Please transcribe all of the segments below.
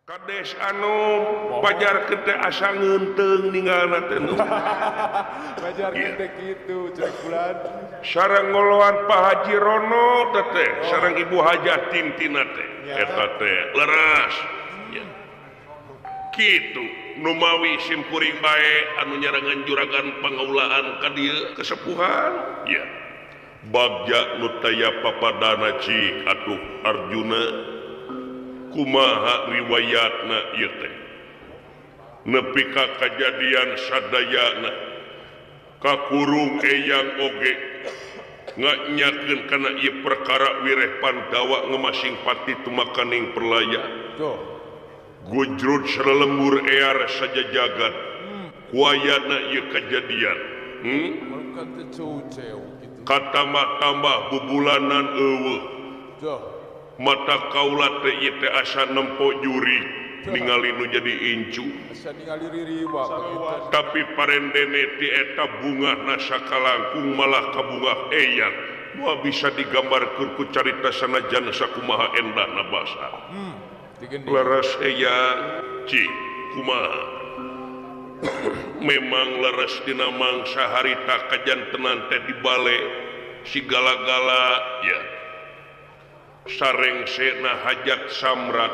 Kades anu pajar kete asa ngeunteung ninggalna teh nu. Pajar kete kitu cek bulan. Sareng ngoloan Pak Haji Rono teh, sareng Ibu Hajatin tina teh. Eta teh leres. Ya. Kitu nu mawi simkuring bae anu nyarengan juragan pangaulaan ka dieu kesepuhan. Ya. Bagja nu taya papadana cik atuh Arjuna. Kumaha riwayatna ieu teh nepi ka kajadian sadayana kakurung eyang oge nganyakeun kana ieu perkara wireh Pandawa ngemasing pati tumakaning perlaya gujrud sarelembur ear saja jagat kuayana ieu kajadian katambah bubulanan eueuh mata kaula teh ieu teh asa nempo juri ningali nu jadi incu asa ningali ririwa tapi parendene ti eta bungahna sakalangkung malah kabungah eyang moal bisa digambarkeun ku carita sanajan sakumaha endahna basa leres eyang cik kumaha memang leres dina mangsa harita kajantenan teh di bale si gala-gala ya sareng sena hajat samrat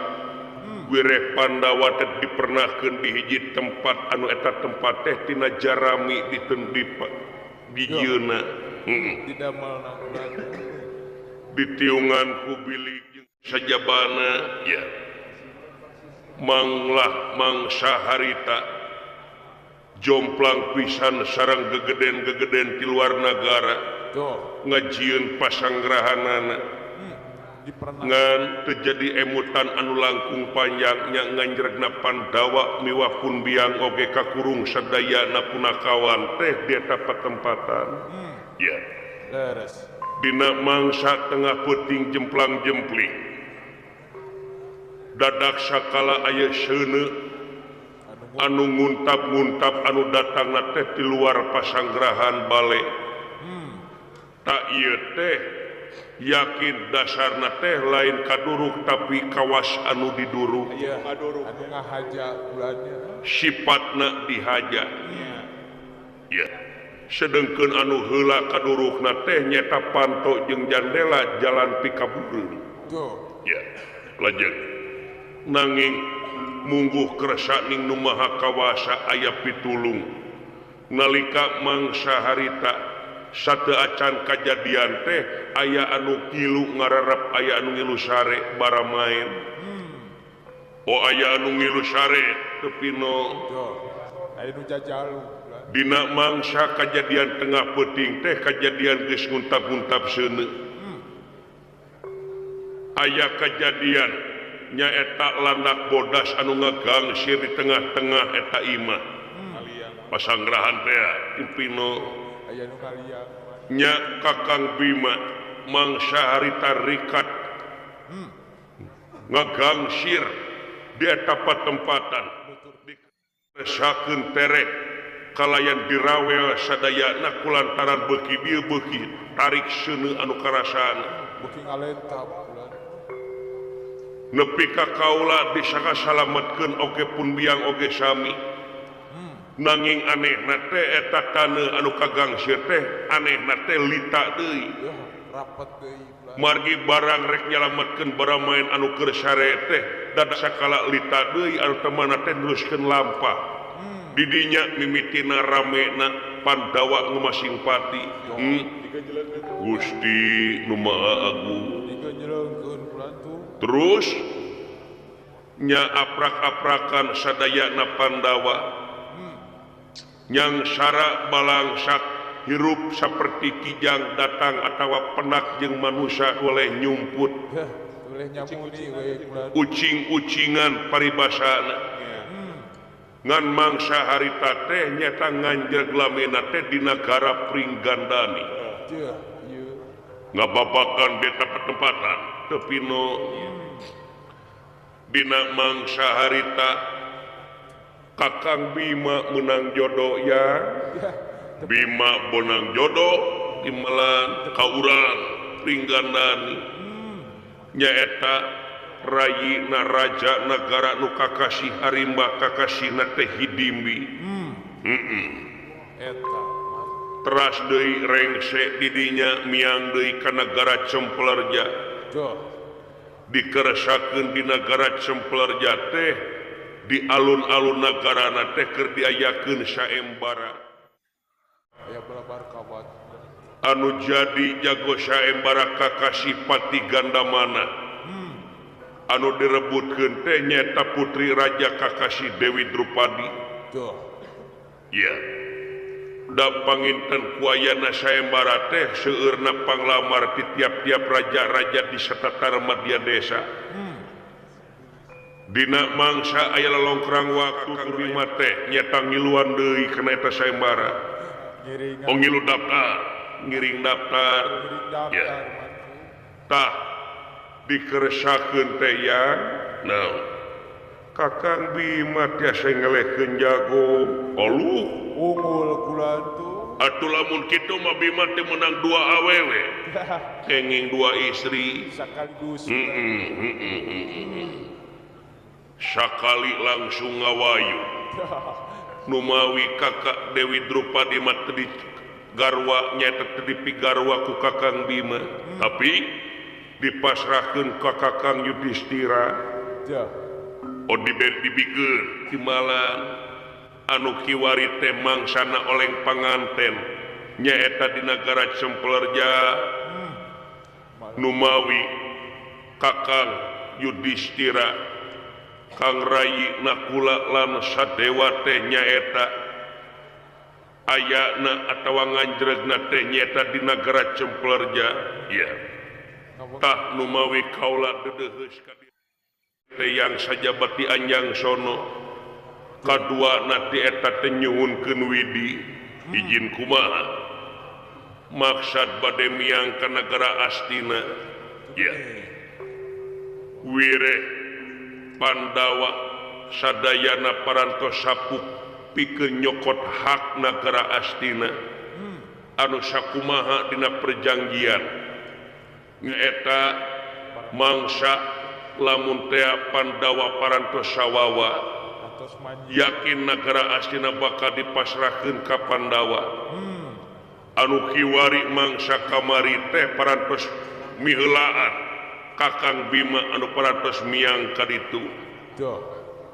wireh Pandawa teh dipernahkeun di hiji tempat anu eta tempat teh tina Jarami di dieuna didamelna ditiungan ku bilik jeung sajabana ya manglah mangsa harita jomplang pisan sareng gegeden-gegeden ti luar nagara ngajieun pasanggrahanana ngan terjadi emutan anu langkung panjangnya nganjregna Pandawa miwah pun biang oge kakurung sadayana punakawan teh di eta patempatan ya leres dina mangsa tengah peuting jemplang jempling dadak sakala aya seuneu anu nguntap-nguntap anu datangna teh di luar pasanggrahan bale tak ieu teh yakin dasarna teh lain kaduruk tapi kawas anu diduruk iya anu ngahaja bulannya sifatna dihaja ya sedengkeun anu heula kadurukna teh nyata panto jeung jandela jalan pikabureun ya lajeng nanging mungguh kersa ning nu maha kawasa aya pitulung nalika mangsa harita sate acan kajadian teh aya anu kilu ngararap aya anu ngilu sare bara main aya anu ngilu sare tepino aya nu jajalu dina mangsa kajadian tengah peuting teh kajadian geus nguntap-nguntap seuneu aya kajadian nyaeta landak bodas anu ngagang sir di tengah-tengah eta imah pasanggrahan teh impino aya nu kalian nya Kakang Bima mangsa harita rikat ngagang sir di eta patempatan diresakeun terek kalayan dirawel sadayana kulantaran beuki bieu beuki tarik seuneu anu karasaan beuki ngalenta bulan nepi ka kaula disakasalametkeun oge pun biang oge sami nanging anehna teh eta taneuh anu kagang sir teh anehna teh lita deui rapet deui margi barang rek nyalametkeun bara main anu keur sare teh dadak sakala lita deui anu teu mana teh neruskeun lampah didinya mimitina ramena Pandawa ngemasing pati Gusti nu Maha Agung digejeleungkeun bulan tuh terus nya aprak-aprakan sadayana Pandawa nyang sara balangsak hirup seperti kijang datang atawa penak jeung manusia oleh nyumput boleh nyamuni we bulan ucing-ucingan paribasana ngan mangsa harita teh nyata nganjreg lamena teh di nagara Pringgandani ngababakan beta petempatan tepino dina mangsa harita Kakang Bima menang jodoh ya Bima bonang jodoh timelan ka urang Pringgandani nyaeta Rayi na Raja negara nu Kakashi Harimba Kakashi na teh Hidimbi teras deui rengse didinya miang deui ka negara Cemplerja dikeresakeun di negara Cemplerja teh di alun-alun nagarana teh keur diayakeun saembara anu jadi jago saembara Kakashi Pati Gandamana anu direbutkeun teh nyaeta putri Raja Kakashi Dewi Drupadi ya da panginten kuayana saembara teh seueurna panglamar ti tiap-tiap raja-raja di satatar Madya Desa dina mangsa aya lolongkrang waktu kudu mate nyaeta ngiluan deui kana eta saembara ngilu daftar ngiring daftar ya tah dikeresakeun teh ya naon Kakang Bima tiasa ngelehkeun jago olu unggul kulantu atuh lamun kitu mah Bima teh menang 2 awewe kenging 2 istri sekaligus sakali langsung ngawayu numawi kakak Dewi Drupadi mah teu garwa nyaeta teu dipigarwa ku Kakang Bima tapi dipasrahkeun ka Kakang Yudhistira dibikeun di Malang anu kiwari teh mangsana oleng panganten nyaeta di negara Cemplerja numawi Kakang Yudhistira Kang Rayi Nakula lan Sadewa teh nyaeta ayana atawa nganjregna teh nyaeta di negara Cemplerja ya tah numawi kaula dedeheus ka teh yang sajabati anjang sono kadua nanti eta teh nyuhunkeun widi izin kumaha maksad bade miang ka negara Astina ya wireh Pandawa sadayana parantos sapuk pikeun nyokot hak negara Astina anu sakumaha dina perjanjian nyaeta mangsa lamun teh Pandawa parantos sawawa yakin negara Astina bakal dipasrahkeun ka Pandawa anu kiwari mangsa kamari teh parantos miheulaan Kakang Bima anu parantos miang ka ditu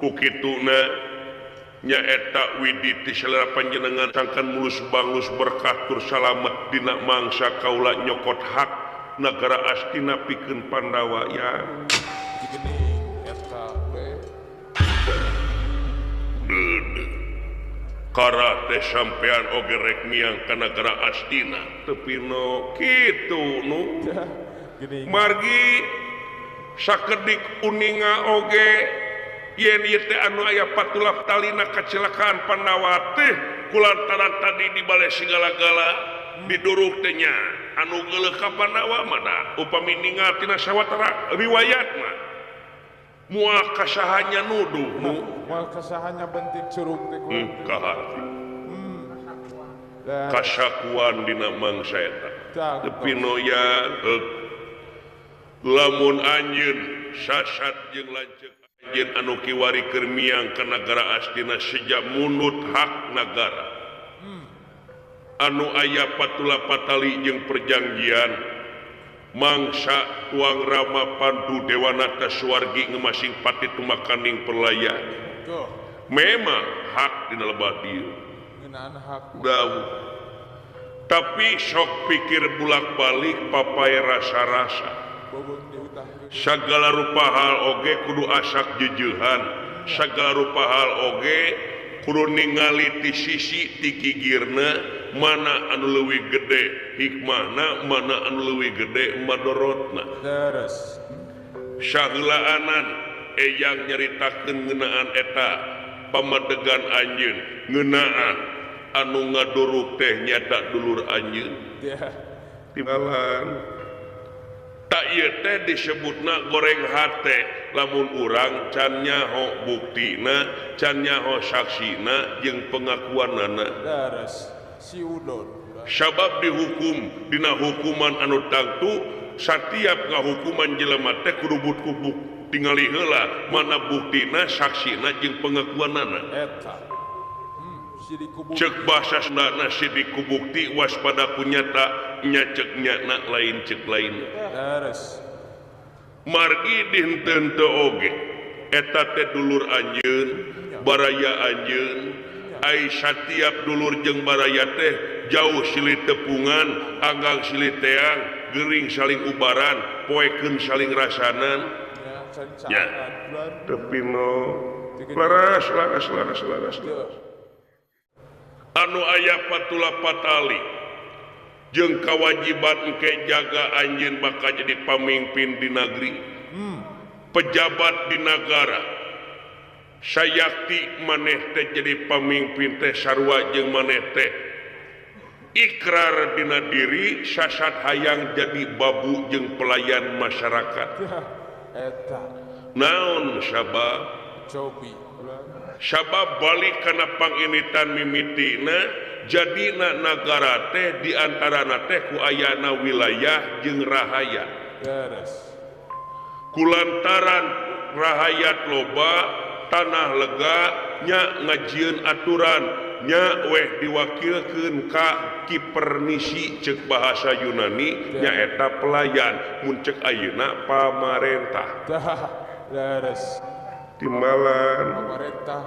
ku kituna nyaeta widi ti selera panjenengan sangkan mulus bangus berkah tur salamet dina mangsa kaula nyokot hak negara Astina pikeun Pandawa ya karate sampean oge rek miang ka negara Astina tepi no kitu nu margi sakedik uninga oge yen ieu teh anu aya patulap talina kecelakaan Pandawa teh kulantaran tadi di bale segala-gala diduruk teh nya anu geuleuh ka Pandawa mah da upami ningal tina sawatara riwayat mah moal kasahanya nuduh moal kasahanya bentik curug teh kahati kasakuan dina mangsa eta tepi no ya lamun anjeun sasat jeung lanceuk anjeun anu kiwari keur miang ka negara Astina sejak munut hak negara anu aya patula patali jeung perjanjian mangsa tuang Rama Pandu Dewanata Suwargi ngemasing pati tumakaning perlaya memang hak dina lebah dieu ngeunaan hak dawuh tapi sok pikir bulak-balik papai rasa-rasa sagala rupa hal oge kudu asak jeujehan sagala rupa hal oge kudu ningali ti sisi ti gigirna mana anu leuwih gede hikmahna mana anu leuwih gede madorotna leres saheulaanan eyang nyaritakeun ngeunaan eta pamadegan anjeun ngeunaan anu ngaduruk teh nyata dulur anjeun timbalan tak ieu teh disebutna goreng hate lamun urang can nyaho buktina can nyaho saksina jeung pengakuanana daras si udon sabab dihukum dina hukuman anu tangtu satiap ngahukuman jelema teh kudu tingali heula mana buktina saksina jeung pengakuanana Eta. Si dikubuk. cek bahasa Sundana sidik ku bukti waspada ku nyata nya cek nyana lain cek lain Beres. margi dinten teu oge eta teh dulur anjeun baraya anjeun ai satiap dulur jeung baraya teh jauh silih tepungan anggang silih teang gering saling ubaran poekeun saling rasanan Ya. tapi no laras anu aya patula patali jeung kewajiban engke jaga anjeun bakal jadi pamimpin di negeri pejabat di negara sayakti maneh teh jadi pamimpin teh sarua jeung maneh teh ikrar dina diri sasat hayang jadi babu jeung pelayan masyarakat Eta. naon sabab Cobi. sabab balik kana panginitan mimitina jadina nagara teh diantarana teh ku ayana wilayah jeung rahayat Beres. kulantaran rahayat loba tanah lega nya ngajieun aturan nya weh diwakilkeun ka kipernisi cek bahasa Yunani nyaeta pelayan mun cek ayeuna pamarentah Beres. timbalan Pemerintah.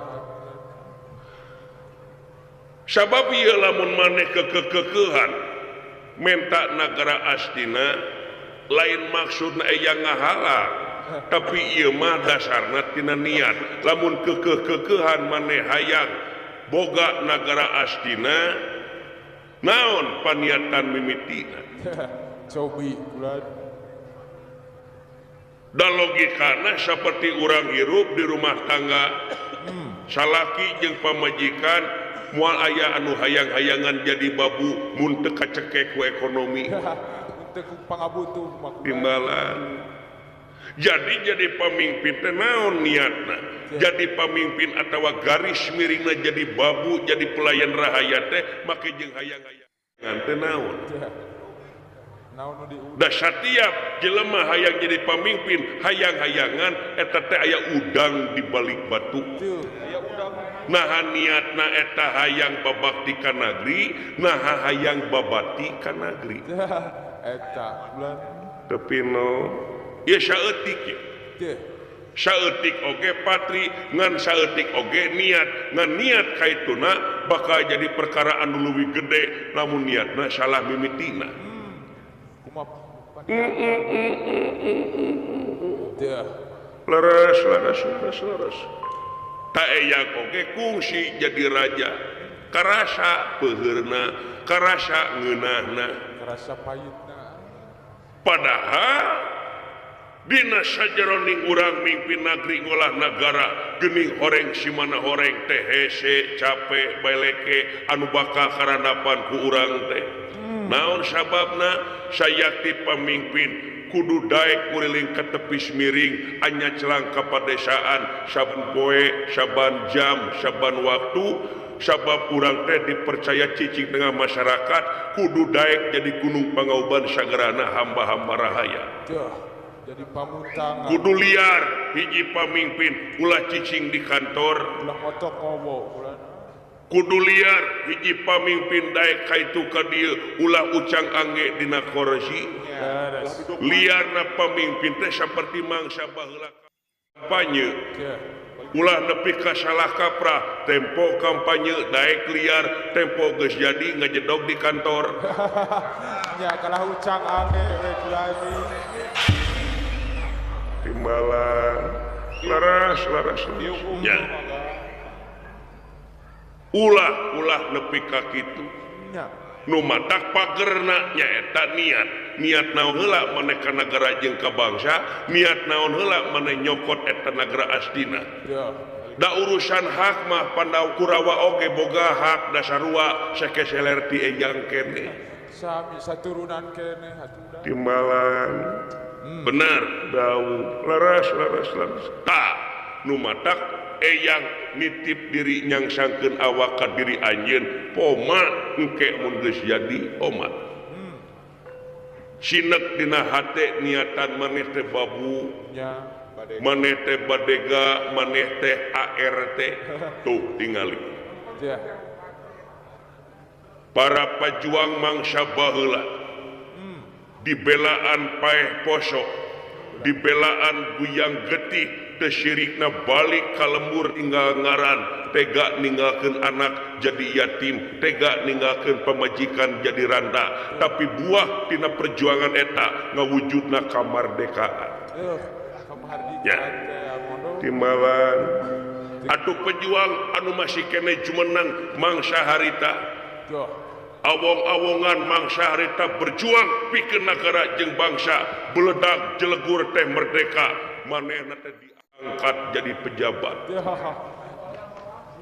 sabab ieu lamun maneh kekeuhan menta negara astina lain maksudna aya ngahalang tapi ieu mah dasarna tina niat lamun kekeuhan maneh hayang boga negara astina naon paniatan mimitina Cobi. Bulan. dan logikana seperti urang hirup di rumah tangga salaki jeung pamajikan moal aya anu hayang-hayangan jadi babu mun teu kacekek ku ekonomi Untuk pangabutuh mak. timbalan jadi pamimpin teh naon niatna jadi pamimpin atawa garis miringna jadi babu jadi pelayan rahayat teh make jeung hayang-hayangan teh naon Naon nu diulang. da satiap jelema hayang jadi pamimpin hayang-hayangan eta teh aya udang di balik batu Tuh. Ya udah. nah niatna eta hayang babakti ka nagri nah hayang babati ka nagri Eta. Bulan. tapi no ya saeutik ya Tuh. saeutik oge patri ngan saeutik oge niat ngan niat kaituna bakal jadi perkara anu leuwih gede lamun niatna salah mimitina Kumap. Tuh. laras tak eyang oge kungsi jadi raja karasa peheurna karasa ngeunahna Kerasa pahitna. padahal dina sajeroning urang mimpin negeri ngolah negara geuning horeng simana horeng teh hese capek beleke anu bakal karanapan ku urang teh naon sababna sayakti pamimpin kudu daek kuriling ka tepis miring anya celang kapadesaan saben poe saban jam saban waktu sabab urang teh dipercaya cicing dengan masyarakat kudu daek jadi gunung pangauban sagarana hamba-hamba rahaya Tuh. Jadi pamutangan. kudu liar hiji pamimpin ulah cicing di kantor Ulah motok ngowo. Bulan. kudu liar hiji pamimpin daek kaitu ka dieu ulah ucang angge dina korsi Beres. liarna pamimpin teh saperti mangsa baheula kampanye Tuh. ulah nepi ka salah kaprah tempo kampanye daek liar tempo geus jadi ngajedog di kantor Ya kalah ucang aneh lagi. timbalan laras ya ulah nepi ka kitu Ya. nu matak pagerna nyaeta niat naon heula maneh ka nagara jeung ka bangsa niat naon heula maneh nyokot eta nagara asdina Ya. da urusan hak mah pandau Kurawa oge boga hak da sarua sakeseler ti ejang kene Sami saturunan kene hatuda. timbalan benar dau laras tak nu matak eyang nitip diri nyangsangkeun awak ka diri anjeun poma engke mun geus jadi omat sinek dina hate niatan maneh teh babu Ya. maneh teh badega maneh teh ART tuh tingali Ya. para pejuang mangsa baheula dibelaan paeh poso dibelaan guyang getih teu syirikna balik ka lembur tinggal ngaran tega ninggalkeun anak jadi yatim tega ninggalkeun pamajikan jadi randa tapi buah tina perjuangan eta ngawujudna kamardekaan ya timbalan atuh pejuang anu masih kene jumenang mangsa harita awong-awongan mangsa harita berjuang pikeun nagara jeung bangsa beledag jelegur teh merdeka manehna teh diangkat jadi pejabat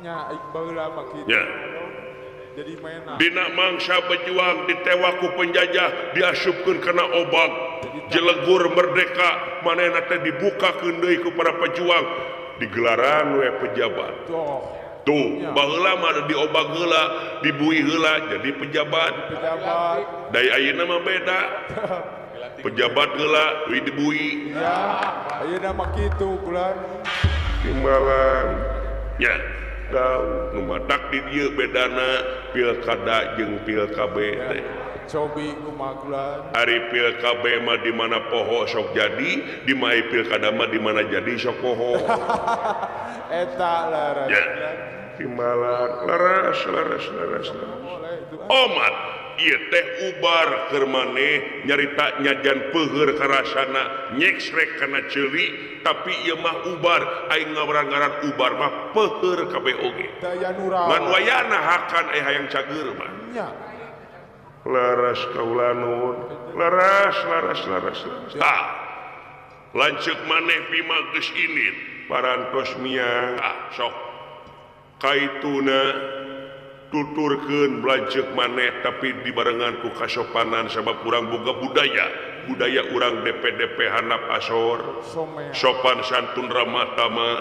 nya baheula mah kitu ya jadi mainan dina mangsa berjuang ditewa ku penjajah diasupkeun kana obag jelegur merdeka manehna teh dibukakeun deui ku para pejuang digelaran we pejabat tuh baheula mah diobag heula dibui heula jadi pejabat dai ayeuna mah beda pejabat heula dibui ya ayeuna mah kitu bulan timbalan nya tahu nu madak di dieu bedana pilkada jeung pilkab teh cobi kumaha bulan ari pilkab mah di mana poho sok jadi di mai pilkada mah di mana jadi sok poho eta laras ya timbalan laras omat ieu teh ubar keur maneh nyarita nyajan peuheur karasana nyeksrek kana ceuli tapi ieu mah ubar aing ngaran-ngaran ubar mah peuheur kabeh oge daya nurawa ngan wayana hakan hayang cager mah nya laras kaulanun laras tah lanceuk maneh bima geus init parantos miang sok kaituna tuturkeun blanceuk maneh tapi dibarengan ku kasopanan sabab urang boga budaya urang DP handap asor sopan santun ramah tamah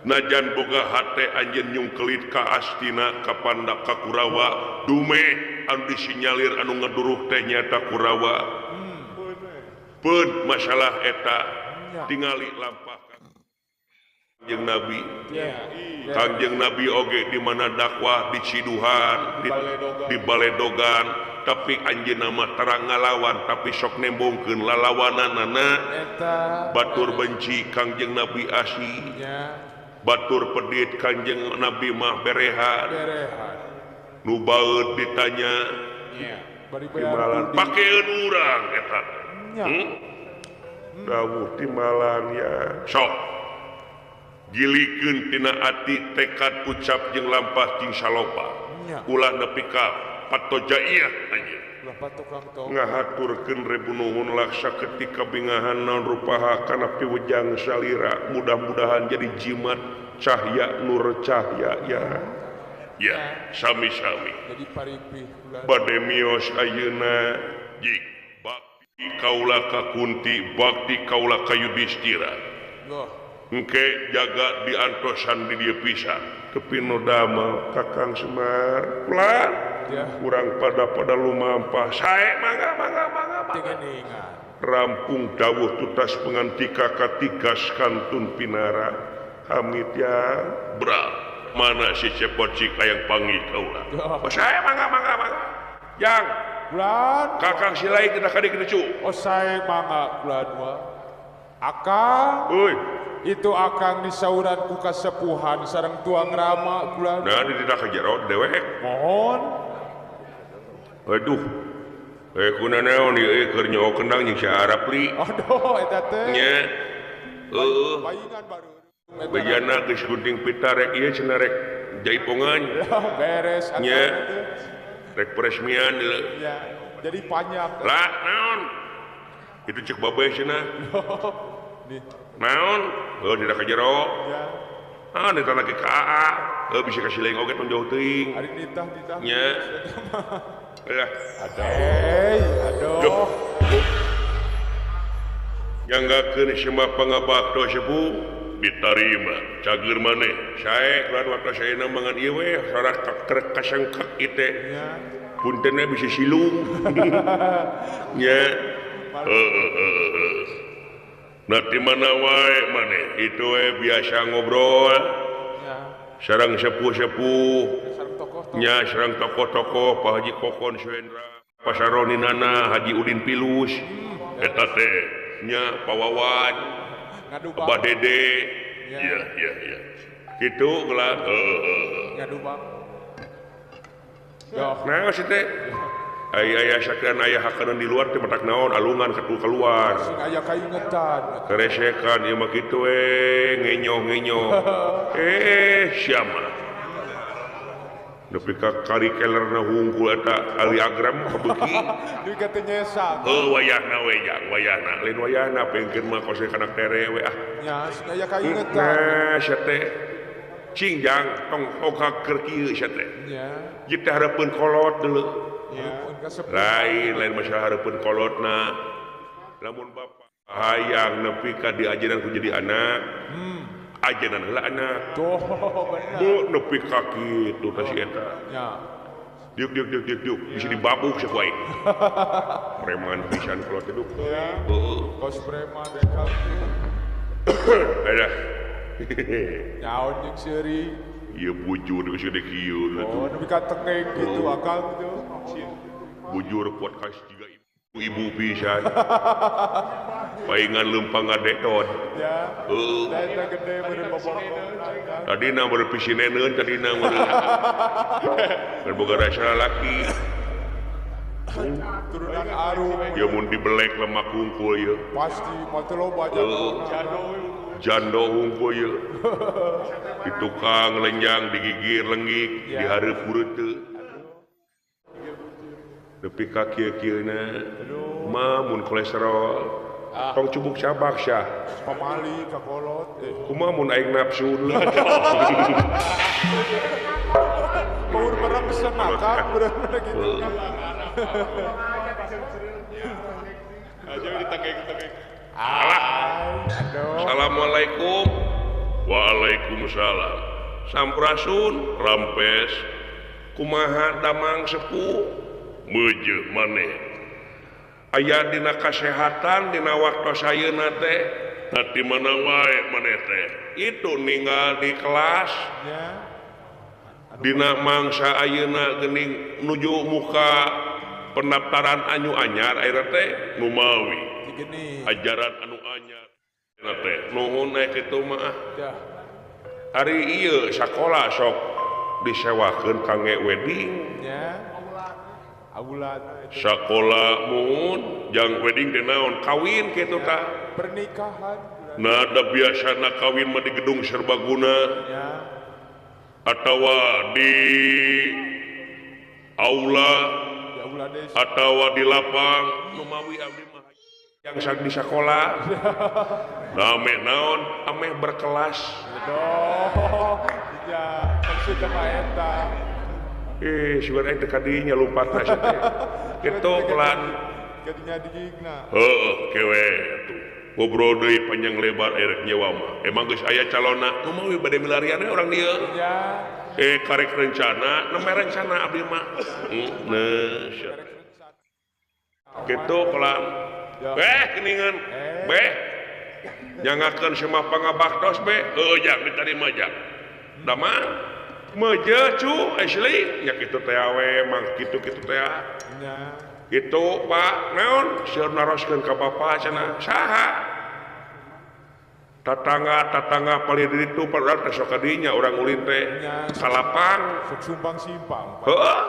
najan boga hate anjeun nyungkelit ka astina ka pandak ka Kurawa dume anu disinyalir anu ngaduruh teh nyata Kurawa pun masalah eta tingali lampah Kangjeng Nabi Kangjeng Nabi oge di mana dakwah di Ciduhan di Baledogan tapi anjeunna mah terang ngalawan tapi sok nembongkeun lalawananana batur benci Kangjeng Nabi asih batur pedit Kangjeng Nabi mah berehan nu baeud ditanya timbalan pakeun urang eta dawuh timbalan ya sok gilikeun tina ati tekad ucap jeung lampah jeung salopa ulah nepi ka patojaiyah anjeun ngahaturkeun rebu nuhun laksa ketika bingahan naon rupaha kana piwejang salira mudah-mudahan jadi jimat cahya nur cahya ya sami-sami jadi paripih bade mios ayeuna jik bakti kaula ka Kunti bakti kaula ka Yudhistira engke jaga diantosan di dieu pisan tepi nu damel Kakang Semar pelan urang pada lumampah sae mangga rampung dawuh tutas pengantika katigas kantun pinara hamid ya bra mana si cepocik hayang panggih kaula sae mangga yang bulan Kakang silai kita kadi kita cu sae mangga bulan wa akang euy itu akang disauran ku kasepuhan sareng tuang rama bulan nah di tidak kejero dewek mohon aduh kuna naon ieu keur nyawa kendang jeung si Arab li aduh eta teh nya bayingan baru bejana geus gunting pita rek ieu cenah rek jaipongan beres nya rek peresmian ya jadi panjang lah naon itu cek babe cenah naon tidak kejero nita lagi ka bisa kasih lain oge tong jauh teuing ari nitah nya aduh nyanggakeun sembah pangabakto sepuh ditarima cager maneh sae keluar waktu saeuna mangan ieu we sarat krek kasangkak ite puntenna bisa silung nya nanti mana wae maneh itu biasa ngobrol sareng sepuh-sepuh nya sareng tokoh-tokoh Pak Haji Kokon Suendra Pasaroni Nana Haji Udin Pilus eta teh nya Pak Wawan Abah Dede iya gitu gelah ngadu bang nah sih teh aya sakeun aya hakanan di luar teh matak naon alungan keluar sing aya kaingetan keresekan ieu mah kitu ngenyoh siapa nepi ka kari kelerna hungkul eta ali agram kabeuki deui ka teh nyesa wayahna wayahna lain wayahna pengkeun mah kose kanak tere we nya sing aya kaingetan nah sia teh cingjang tong oka keur kieu sia teh nya jitu hareupeun kolot deuleu lain masalah hareupeun kolotna lamun bapa hayang nepi ka diajaran ku jadi anak ajaran heula anak tuh bener nepi ka kitu teh si eta nya diuk bisa dibabuk sak wae preman pisan kolot hidup kos preman dekal ada nyaon jeung seuri ieu bujur geus gede kieu nepi ka tengeng gitu akang gitu bujur podcast juga ibu pisan paingan lempang ngadeton ya eta gede bener bobok tadina berpisineun tadina berboga rasa laki turunan arum ya mun dibelek lemak hungkul ya pasti mah teu loba jando hungkul ya di tukang lenjang digigir lenggik dihareup bureuteu nepi ka kieu-kieuna mah mun kolesterol tong cubuk sabak syah pamali ka kolot kumaha mun aing nafsu baur barang pesen makan bener-bener gitu aja ditengeng-tengeng Assalamualaikum Waalaikumsalam sampurasun rampes kumaha damang sepuh meujeuh maneh aya dina kasehatan dina waktu sayeuna teh hati mana wae maneh teh itu ninggal di kelas dina mangsa ayeuna geuning nuju muka pendaftaran anu anyar ayeuna teh nu mawi ajaran anu anyar ayeuna teh nuhun kitu mah ari ieu sakola sok disewakeun kangge wedding sakola muhun jang wedding teh naon kawin kitu tah pernikahan nada biasana kawin mah di gedung serbaguna atawa di aula atawa di lapang nu mawi abdi mah yang di sekolah name naon ameh berkelas ya maksudna mah eta sugan aing teh kadinya lumpatna sia teh kitu pelan kadinya digigna kewe atuh ngobrol deui panjang lebar erek nyewa mah emang geus aya calonna nu mau bade milarian urang dieu karek rencana nemeh rencana abdi mah sia kitu pelan keningan nyangakeun semah pangabaktos jang ditarima jang da mah meje cu asli nya kitu teh we mang kitu teh nya kitu Pak naon sieun naroskeun ka bapa cenah saha tatangga paling di itu padahal teh sok kadinya urang ulin teh ka lapang sok sumbang simpang heuh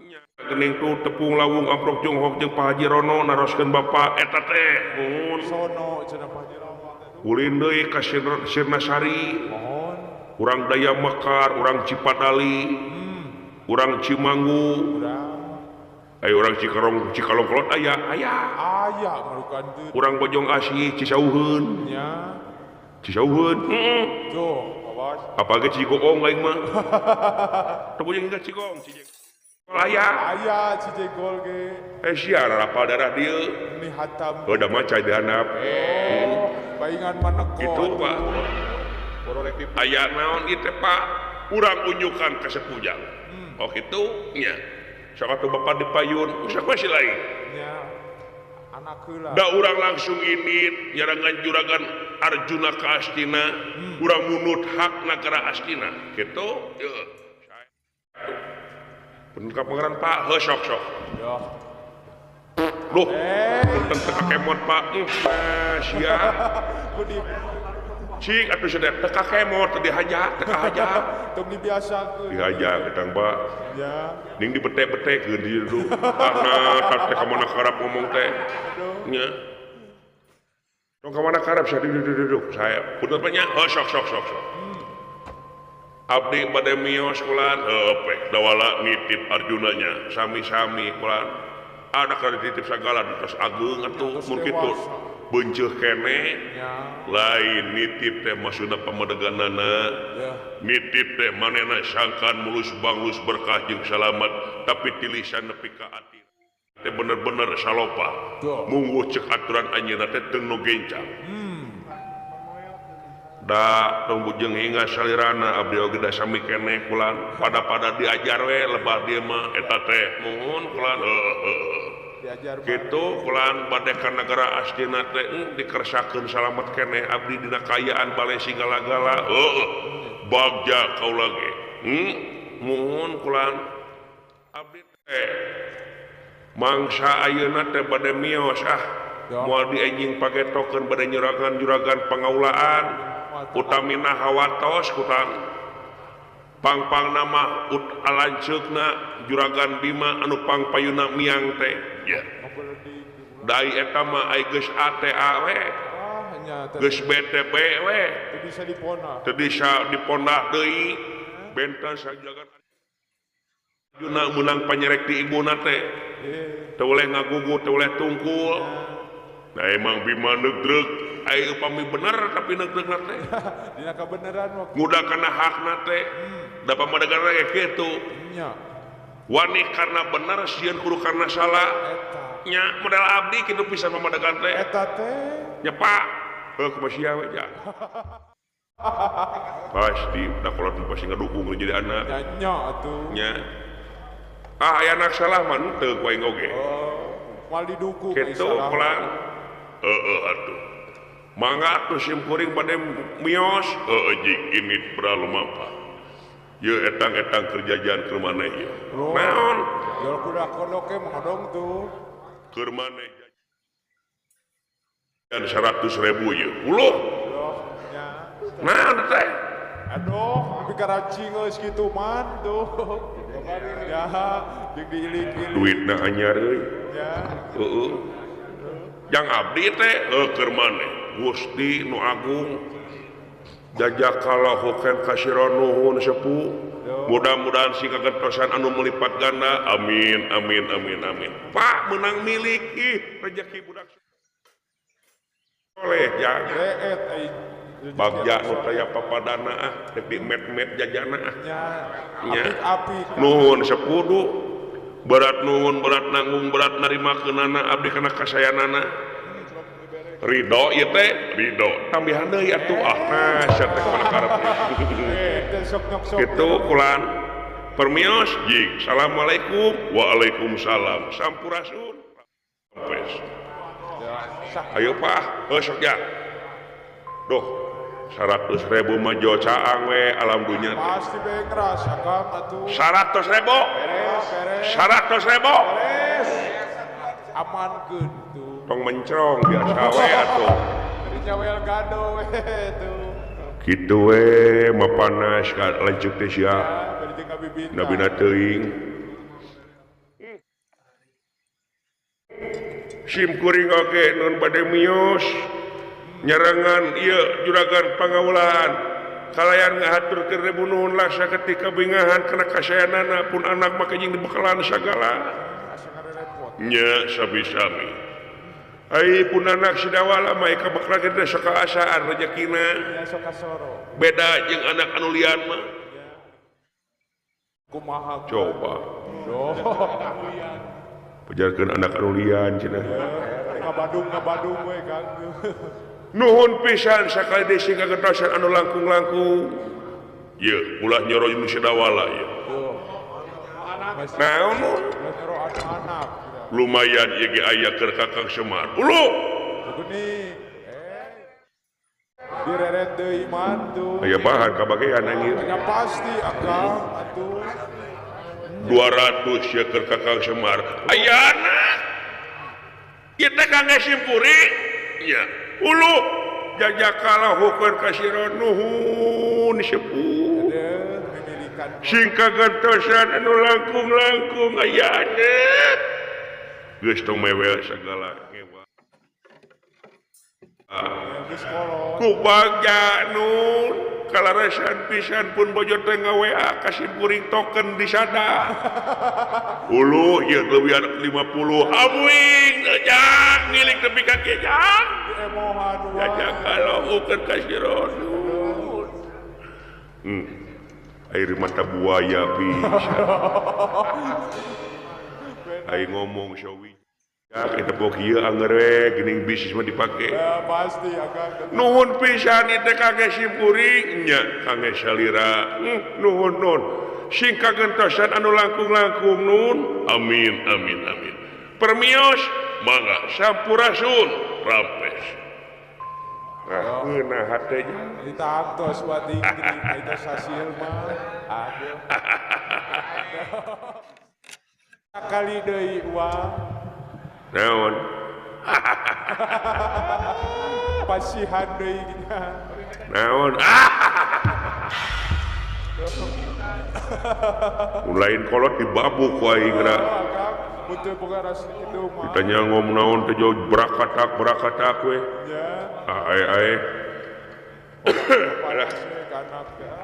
nya geuning tu tepung lawung amprok jonghok jeung Pak Haji Rono naroskeun bapa eta teh nuhun sono cenah Pak Haji Rono ulin deui ka Sirna Sari mohon urang Daya Mekar, urang Cipadali, urang Cimanggu, urang Cikalongkolot aya marukan teu. Urang Bojong Asih Cisauheun. Nya. Cisauheun. Tuh, awas. Apa ge Cigogong lain mah? Teu bojong ka Cigong, aya Cijegol ge. Sia rapal darah dieu. Ini hatam. Da mah cai dihandap. Baingan manekon. Gitu, Pak. Aya naon ieu teh Pak urang unjukan ka sepujang kitu nya sok atuh bapak dipayun usah masih lain nya da urang langsung ini nyerangan juragan Arjuna ke Astina urang munut hak negara Astina gitu bener kapangeran Pak sok loh tentang kemot Pak sia cik atuh sedek teka kemot dihajar tong dibiasakeun dihajar ketang Pak ya ning dibetek-betek di dulu karena teh ka mana karep ngomong teh nya tong ka mana karep saya duduk saya punten nya sok abdi bade miyos kulan dawala nitip Arjunanya sami-sami kulan ada kada dititip sagala terus agung atuh mun kitu beunceuk kene lain nitip teh maksudna pamadeganana nitip teh manehna sangkan mulus banglus berkah jeung salamet tapi tilisan nepi ka ati teh bener-bener salopa mungguh ceuk aturan anjeunna teh teu nu gencang da tong bujeng hingga salirana abdi oge da sami keneh kulan pada diajar we lebah dieu mah eta teh nuhun kulan diajar kitu kulan bade ka negara Astina teh dikersakeun salamet keneh abdi dina kayaan bale sigala-gala bagja kaula ge muhun kulan abdi teh mangsa ayeuna teh bade mios moal dienjing pagetokeun bade nyuragan juragan pangaulaan utamina hawatos kutang pang nama alanceukna juragan Bima anu pangpayuna miang teh ya dai eta mah ai geus ATA we geus BTB we teu bisa dipondah deui benten sajagan Juna menang panyerek di ibuna teh teu oleh ngagugu teu oleh tungkul nah emang Bima negreg ai upami bener tapi negreg teh dina kabeneran waktu ngudak kana hakna teh da pamadegan ge kitu nya wani karena bener sieun kudu karena salah nya model abdi kitu pisan pamadegan teh eta teh nya Pak kumaha sia we ja pasti da kolot pasti ngadukung jadi anak nya atuh nya aya anak salah mah teu ku aing oge mal didukung kitu pelan atuh mangga atuh sim kuring bade mios jik ini beralu mapa ye etang-etang kerjaan keur maneh ye naon jol kuda kodoke mengodong tuh keur maneh dan 100.000 ye uluh naon teh aduh lebih karacing geus kitu man tuh ya jeung diiling-iling duitna anyar euy ya jang abdi teh keur maneh Gusti nu agung jazakallahu khairan nuhun sepuh mudah-mudahan si kagentosan anu melipat ganda amin Pak menang milik rezeki budak oleh ya bagja nu taya papadana tapi met jajana nya nuhun sepuh du berat nuhun berat nanggung berat narimakeunana abdi kana kasayanana ridho ieu teh ridho tambihan deui atuh nah sia teh mana karep kitu kulan permios jig assalamualaikum waalaikumsalam sampurasun ayo Pak sok ya doh 100.000 mah jo caang we alam dunya pasti bengras akang atuh 100.000 beres amankeun tuh tong mencrong biasa we atuh dinya wel gado we tuh kitu we mapanas ka lanceuk teh sia nabina teuing sim kuring oge nun bade mios nyarangan ieu juragan pangaulaan kalayan ngahaturkeun rebu nuhun laksa ketika bingahan kana kasayanana pun anak mah kajing dibekalan sagala nya sabi-sami ai pun anak sidawala mah ka bakal teh saka asaan rezekina beda jeung anak anu lian mah kumaha coba pajarkeun anak anu lian cenah ngabadung we Kang nuhun pisan sakali deui sing kagentosan anu langkung-langkung ye ulah nyoro nu sidawala ye naon nyoro anak lumayan ieu ge aya keur Kakang Semar. Ulu. Begini. Direret deui man tuh. Aya bahan kabagean anjir. Ya pasti Akang atuh. 200 ya keur Kakang Semar. Ayana. Ieu teh kangge simkuring. Ya. Ulu. Jajakala hukeun ka sira nuhun sepuh. Sing kagantosan anu langkung-langkung ayana. Geus tong mewel sagala ngewa. Ku bagja nun kalarasan pisan pun bojo teh ngaWA kasih kuring token di sana. Ulu ieu leuwih anak 50 amuing jang ngiling tepi ka jang. Jajak kalau ukeun ka sirodun. Air mata buaya pisan. Aing ngomong sawi. Ya kita bawa kieu anger we geuning bisnis mah dipake. Ya pasti Akang. Nuhun pisan ieu teh kangge simkuring nya kangge salira. Nuhun. Sing kagentosan anu langkung-langkung nun. Amin amin amin. Permios mangga sampurasun rampes. Nah, ngeunah hatenya. Ditangtos wadi itu sasil mah. Aduh. Kali deui uang. Naon? Pasihan deui nya. Naon? Mulain kolot dibabuk ku aing ra. Betul pengaras itu mah. Ditanya ngomong naon teh jauh berakatak we. Ya. Ae. Panas kanak ya.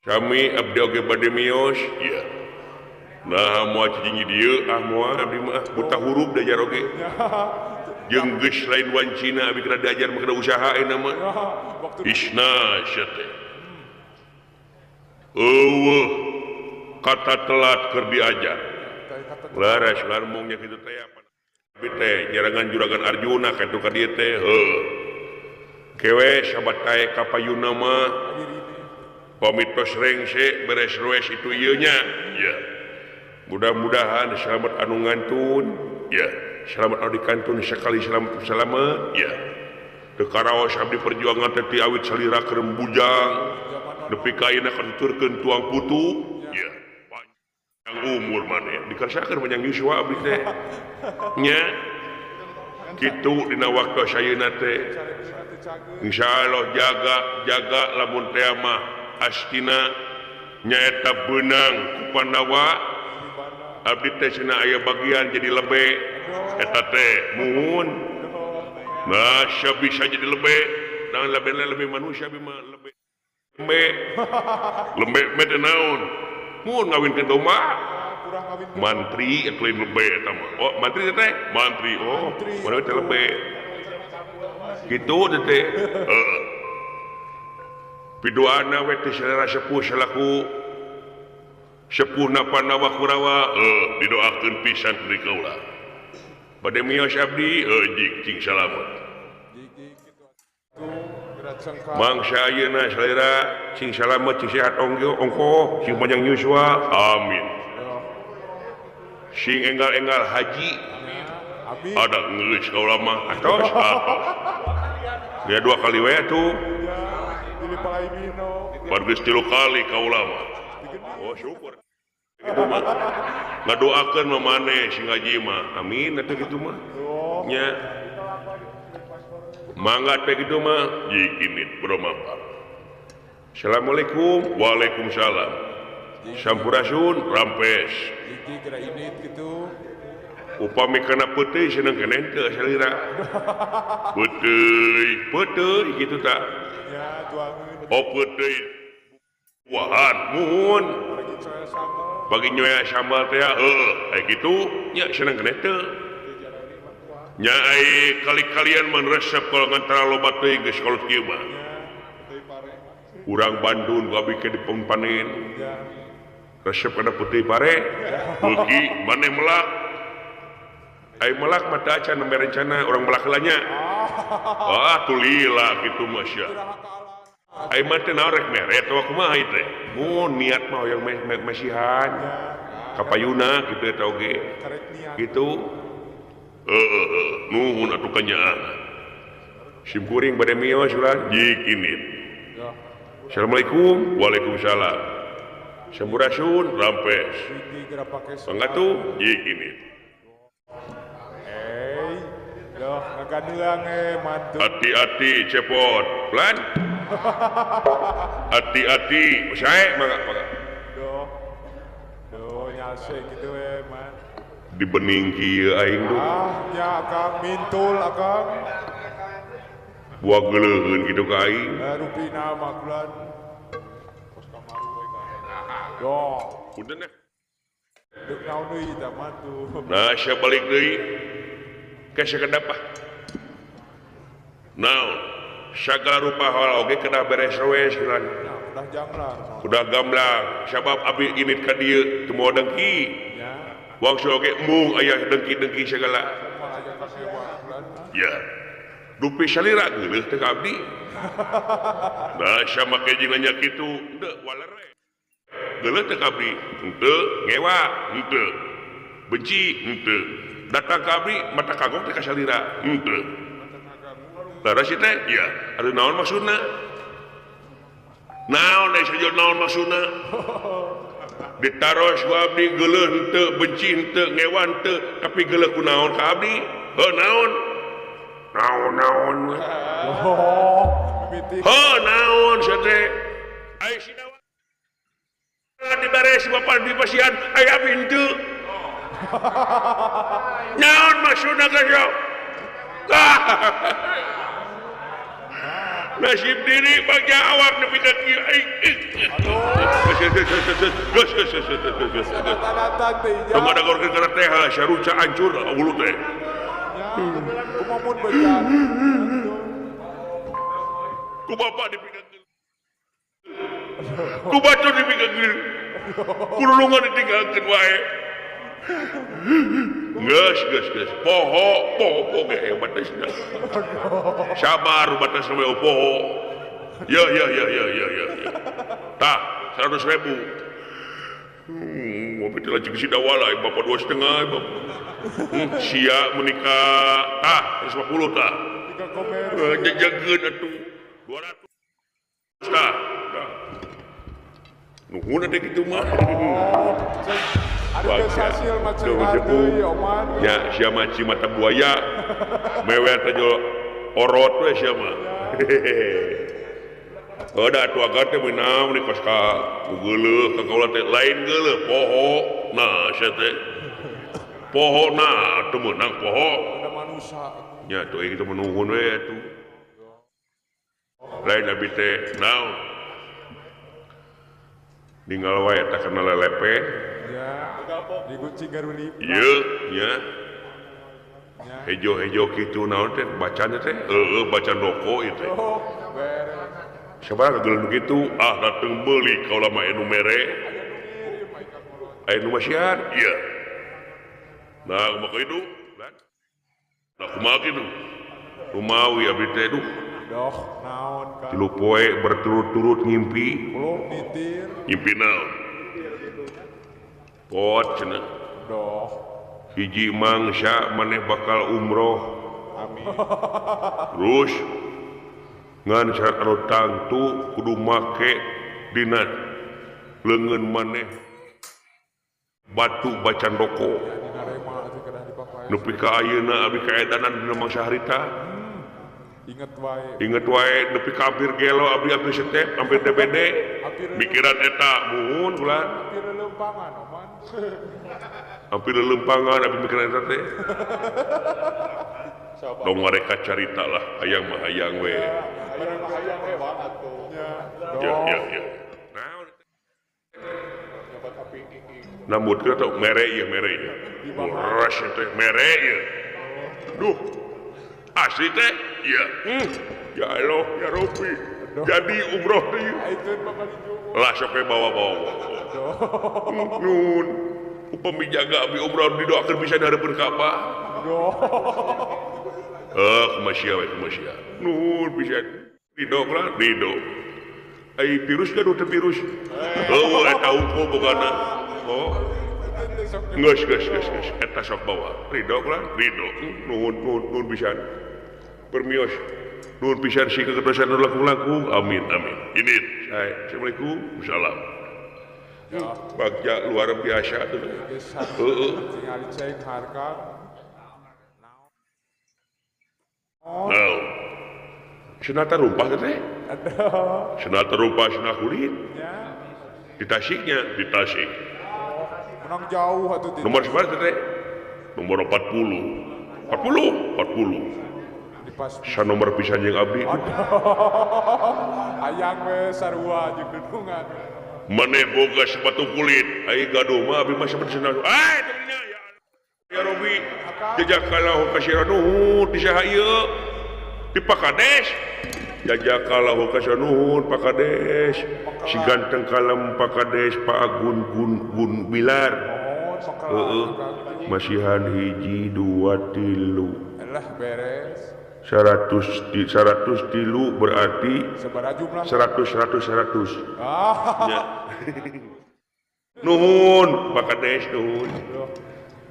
Kami abdi oge bade miyos. Iya. Nah, moal cicing dieu moal abdi mah buta huruf dajar oge. Jeung geus lain wancina abdi kada diajar mah kada usaha euna mah. Isna sia teh. Eueuh kata telat keur diajar. Laras larmung nya kitu teh apa? Abi teh nyerangan juragan Arjuna katu ka dieu teh. Kewe sahabat kae ka payuna mah. Pamitos rengse beres roes itu ieu nya. Ya. Mudah-mudahan selamat anu ngantun. Ya. Selamat anu dikantun sekali selamat. Ya. Teu karaos abdi perjuangan teh ti awit salira keur bujang. Nepi ka ayeuna katuturkeun tuang putu. Ya. Panjang umur maneh dikersakeun panjang yuswa abdi teh. Nya. Kitu dina waktu sayeuna teh. Insyaallah jaga lamun teh mah astina nyaeta beunang ku Pandawa. Abdi teh cenah aya bagian jadi lebe. Eta teh muhun. Nah, bisa jadi lebe. Dan lebih manusia bima lebe. Lembe teh naon? Muhun ngawinkeun domba. Mantri atuh lain lebe eta mah. Oh, mantri teh? Mantri. Oh, mana teh lebe. Kitu teh. Heeh. Pidoana we teh saudara sepuh salaku sepuhna Pandawa Kurawa didoakeun pisan ti kaula. Bade miyos abdi cing salamet. Mangsa ayeuna salira cing salamet cing sehat ongko cing panjang yuswa amin. Sing enggal-enggal haji ada ngeus kaula mah atos. Ya 2 kali we tuh. Bargeus 3 kali kaula mah. Oh syukur. Ngadoakeun mah maneh sing ngaji mah. Amin atuh kitu mah. Nya. Mangga teh kitu mah jikinit bromapa. Assalamualaikum. Waalaikumsalam. Sampurasun rampes. Iki kira ini gitu. Upami kana peuteuy seneng keneh teu salira. Peuteuy kitu tak. Ya, tuangeun. Oh peuteuy. Wahan muhun. Bagi nyoya sambal teh kitu nya seneng keneh teu. Nya ai kali-kalian mun resep kalau ngantara loba teuing geus kolot kieu mah. Urang Bandung gabi ke dipanen. Resep kana putih pare. Beuki maneh melak. Ai melak mah teu acan nembe rencana urang melak heula nya. Wah tulila kitu mah sia. Ai mah teh naon rek mere teh kumaha ieu teh. Mun niat mah hoyong mesihan. kapayuna gitu eta oge Karek niat. gitu nuhun atuh kanyaan sim kuring bade mio surat jik ini Ya. assalamualaikum waalaikumsalam sampurasun rampes Siki gerak pakai pangatu jik ini Loh, ngagadulang mantu. hati-hati cepot pelan hati-hati saya mangga Doh, nyase gitu man. di bening kieu aing tuh Ya Akang mintul Akang. buah geleuheun gitu ka aing Rupina makulan. Pos kamaru we kan. Doh, punten ya deuk naon deui tah mantu. nah sia balik deui ke sakedapa naon sagala rupa hal oge kena beres we silan Nah, udah janglar. udah gamblang sabab abdi init ka dieu teu moal dengki Ya, wangsul oge mung aya dengki-dengki segala mah aja kasewa bulan. ya dupi salira geuleuh teh ka abdi nah sia make jinanya kitu henteu walere geuleuh teh ka abdi henteu ngewa henteu benci henteu datang ka abdi mata kagok teh ka salira henteu laras teh ya ada naon maksudna naon da sajo naon maksudna ditaros ku abdi geuleuh henteu benci henteu ngewa henteu tapi geuleuh ku naon ka abdi naon naon Oh, mimiti. naon sate ai sinawa dibares bapak di pasian ai abdi henteu naon maksudna ka jo nasib diri bagi awak nepi ka kieu aing Tanda-tanda teh ya. tong ada gorkeun kana teh saruca hancur ulu teh Kumamun bejan. ku bapak dipikeun ku bacot dipikeun ku lulungan ditinggalkeun wae geus poho ge hebat teh sabar batas nama poho ya tah 100.000 mobil telah jeung si dawala bapak 2,5 sia menikah tah 150 tah Tiga komer. jajageun atuh 200 tah nuhun teh kitu mah Ada hasil macam ada ya Oman. ya sia maci mata buaya mewe tajo orot we sia mah ada atuh agar teh meunang di kos ka geuleuh ka kaula teh lain geuleuh poho nah sia teh poho na teu meunang poho Ada manusia. nya tuh kitu menuhun we atuh lain abi teh naon ninggal wae tak kenal lelepe Ya. Di kucing garuli. ieu nya hejo-hejo kitu naon teh bacana teh bacaan rokok ieu teh Oh, beres. sabaraha geuleuh kitu dateng beuli kaula mah anu mere anu masihan iya nah kumaha kitu nah kumaha kitu rumawi abdi teh duh Doh, naon kan. 3 poe berturut-turut ngimpi Belum nitir. ngimpi naon pot cenah Doh. hiji mangsa maneh bakal umroh Amin. terus ngan syarat anu tangtu kudu make dina leungeun maneh batu bacan roko Di ngarema atuh kedah dipakai. nepi ka ayeuna abdi kaedanan dina mangsa harita Ingat wae. inget wae nepi ka hampir gelo abdi hampir setep hampir DBD mikiran eta muhun ulah Hampir lempangan Oman. hampir lelempangan abdi mikiran eta teh dong mereka carita lah hayang mah hayang we Barang hayang we banget tuh. ya naon nambut kita tuh mere ieu ras teh mere ieu duh asli teh iya ya Allah ya Rabbi jadi umroh teh Aikeun bakal dijumur. lah sok we bawa-bawa nun upami jaga abdi umroh didoakeun bisa dihareupeun ka apa kumaha we kumaha nun bisa ridho lah ridho ai virus kan udah virus eta hukum bogana oh Geus eta sok bawa ridho lah ridho nuhun pisan permios nuhun pisan si kekedosan langkung amin ini assalamualaikum salam bagja luar biasa tuh tinggal dicek harga senata rumpah teh senata rumpah senata kulit di Tasiknya di Tasik menang jauh atau tidak nomor seberapa teh nomor 40 di pas sa nomor pisan jeung abdi ayang we sarua jeung dudungan maneh boga sepatu kulit ai gaduh mah abdi mah sampun senang tadinya ya Robi jajakalahu kasiranuhun di saha ieu di Pakades jajakalahu kasiranuhun Pakades si ganteng kalem Pakades Pak Gun Bilar masihan hiji 2 3 lah beres 100 tilu berarti sabaraha jumlah 100 ya. Nuhun Pakades nuhun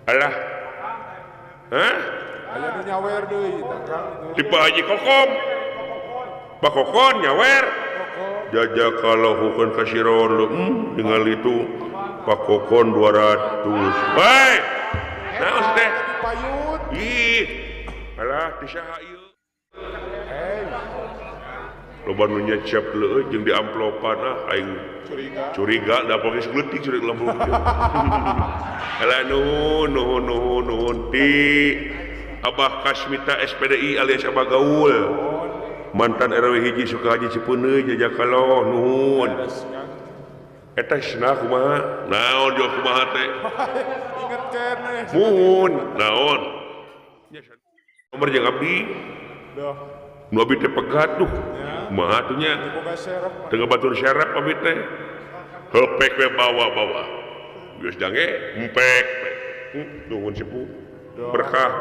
alah aya nu nyawer deui takang di Pak Haji Kokom Pak Kokon nyawer jajakalahu kasiraon dengan itu Pak Kokon 200 baik naon teh payun ih alah di saha ieu loba nu nyecep leueuh jeung di amplopan aing curiga da pake segeutik curiga lampu alah nuhun ti Abah Kasmita SPDI alias Abah Gaul mantan RW hiji Sukahaji Cipeuneuh jajakalah nuhun eta cenah kumaha naon jo kumaha teh inget keneh muhun naon nomor jeung abdi nu abdi teh pegat tuh kumaha tuh nya boga serep teu batur syaraf abdi teh hepek we bawa geus jange empek nuhun sepuh berkah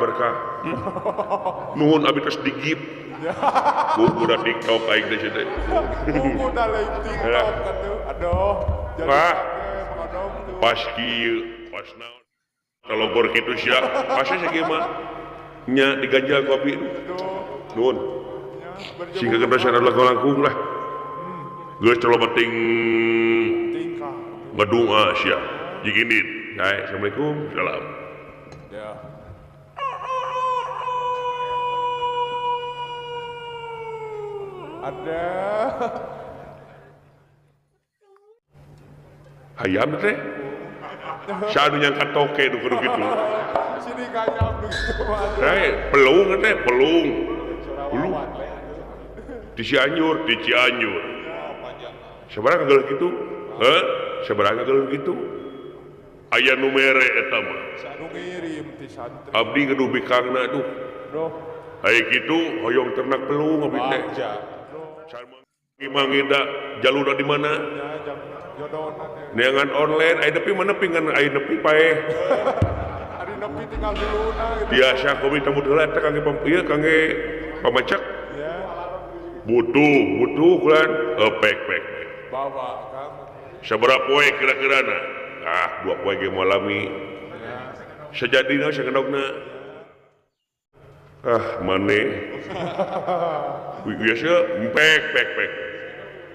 nuhun abdi tos digip buku da TikTok aing teh teh buku da lain TikTok atuh aduh Pak pas kieu pas naon kalogor kitu sia asa sakieu nya diganjal ku abdi nuhun sing kekedosan adalah langkung lah geus coba penting ngadua sia jigini assalamualaikum salam ada hayam teh sanu nyangka toke nu kudu kitu sini kayam begitu pelung teh pelung di Cianjur sabaraha geuleuh kitu sabaraha geuleuh kitu aya nu mere eta mah sanu ngirim ti santri abdi geduh bikangna tuh aya kitu hoyong ternak pelung abdi teh Mangida jalurna di mana? Neangan online, ai nepi mana pingan ai nepi pae. Ari nepi tinggal duluna gitu. Biasa kopi tamu heula eta kangge ieu kangge pamacak. Butuh kulan pek. Bawa kan. Sabaraha poe kira-kirana? 2 poe ge malami. Sajadina sagenogna. Maneh. Biasa pek.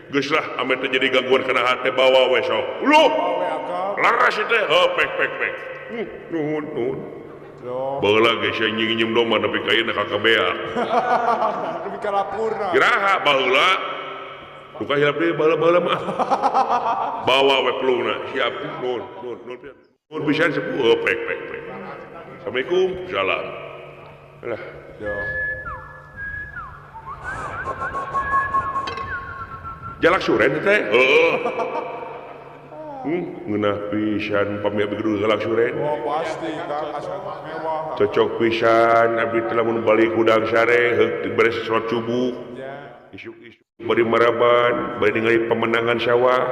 Geus lah ame teh jadi gangguan kana hate bawa we sok. Uluh. Laras teh pek. Nuhun. Baheula geus nying domba nepi ka ieu kakabea. Nepi ka lapurna. Giraha baheula. Buka hilap deui baheula mah. Bawa we pelungna. Siap nuhun. Nuhun pisan sepuh pek. Assalamualaikum. Salam. Alah. Jalak suren teh ngeunah pisan pami abdi kudu jalak suren pasti kan asal mewah cocok pisan abdi teh lamun balik hudang sare heuk beres salat subuh isuk-isuk bari maraban bari ningali pemandangan sawah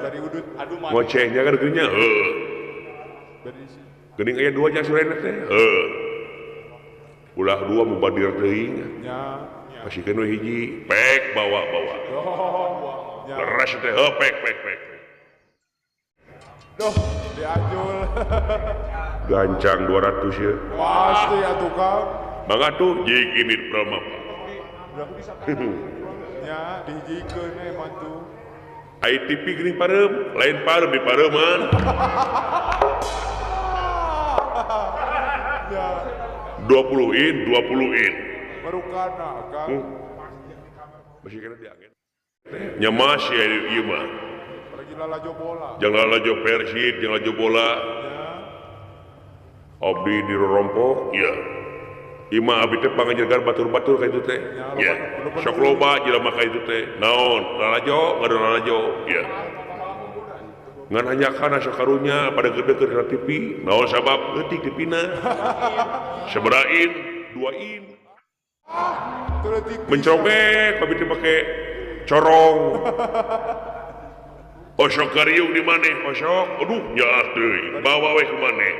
dari udut aduh mah ngocehnya kan geunya geuning aya 2 jalak suren teh ulah 2 mubadir teuing nya pasikeun we hiji pek bawa leras teh pek doh Diajul. gancang 200 ya Pasti ya tukang. mangga tuh jik ini Pramapa Ya dihijikeun mantu. ITP gini parem lain parem di pareman Ya 20 in baru kana Kang. masih kena diangin nyamas ya ieu mah Lagi lalajo bola. jangan lajo Persib jangan lajo bola abdi di rorompok ya ima abdi teh pangajagan batur-batur ka itu teh ya sok loba jelema ka itu teh naon lalajo ngadu lalajo ya ngan hanya kana sok karunya pada gede-gede kana TV naon sabab leutik tipina sabarain 2 in mencrobek abdi teh make corong osok kariung di maneh osok aduh nyaah teuing bawa we ke maneh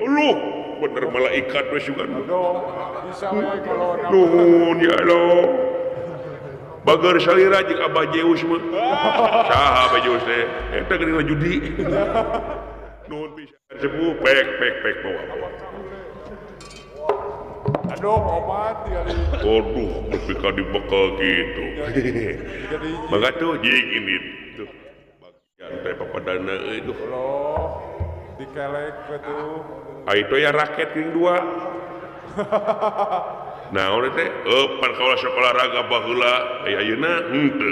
uluh bener malaikat we sugan Aduh, bisa we kalau nuhun ya Allah bager salira jeung Abah Zeus mah saha Abah Zeus teh eta geuning judi nuhun pisan sepuh pek bawa aduh obat ya. aduh tapi ka dibekal gitu Jadi mangga tuh jing ini tuh bagian teh papadana euy tuh loh dikelek ke tuh. itu ya raket ring 2 nah udah teh pan kalau sekolah olahraga baheula aya ayeuna henteu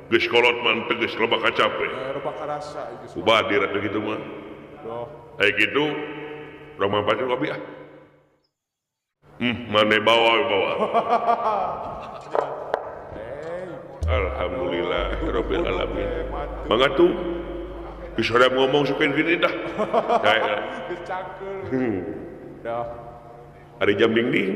geus kolot mah teu geus loba kacape Rupa karasa itu. ubah dira teh kitu mah Doh. aya kitu urang mampatkeun kopi ah mane bawa alhamdulillah rabbil alamin mangga tuh bisa ada ngomong sukain gini dah kayak Dicangkel. Dah. ada jam dinding